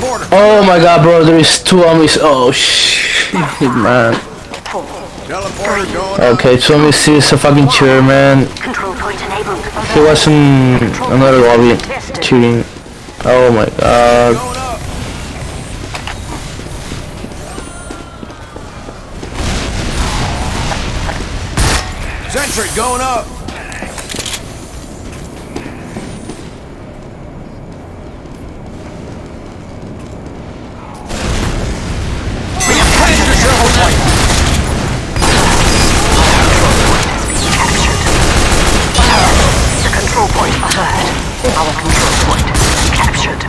Teleporter. Oh my god, bro, there is two enemies. Oh shit, man. Teleporter going up. Okay, two enemies is a fucking cheater, man. Control point enabled. He was in another lobby cheating. Oh my god. Going up. Sentry going up. We have captured the control point. The control point ahead. Our control point captured.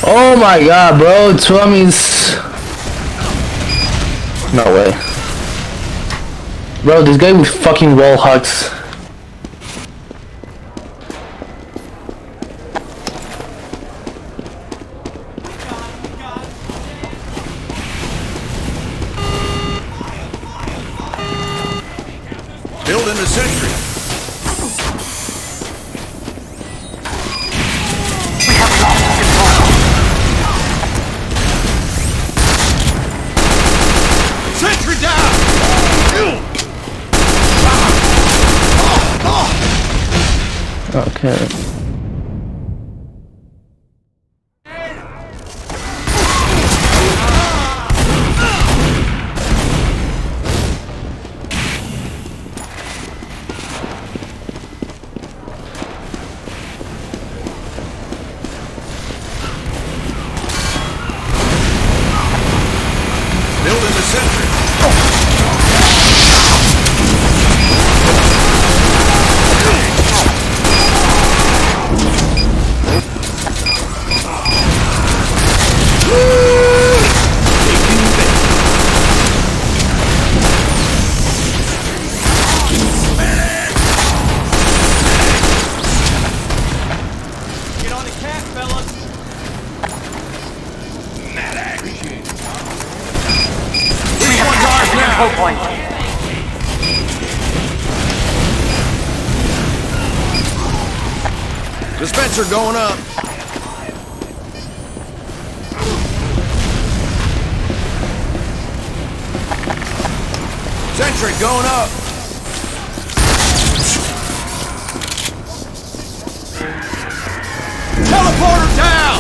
Oh my god, bro, two enemies. No way. Bro, this guy with fucking wall hugs. Building the sentry. We have lost control. Sentry down. Okay. Building the sentry. Get on the cat, fellas. Mad action. We have captured the control point. Dispenser going up. Sentry going up. Teleporter down.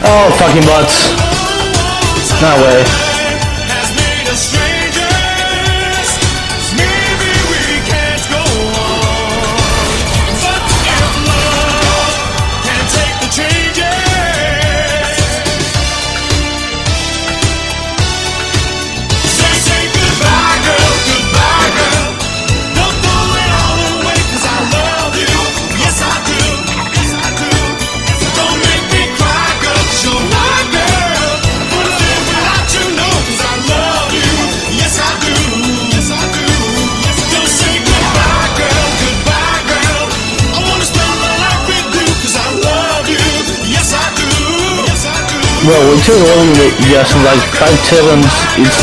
Oh, fucking bots. No way. Has made us strangers. Maybe we can't go on. But if love can take the changes, say goodbye, girl, goodbye, girl. Don't throw it all away, 'cause I love you. Yes, I do. Yes, I do. Don't make me cry, girl, 'cause you're my girl. Wanna live without you, no, 'cause I love you. Yes, I do. Yes, I do. Don't say goodbye, girl, goodbye, girl. I wanna spend my life with you, 'cause I love you. Yes, I do. Yes, I do. Bro, we're still rolling the just like 5 seconds. It's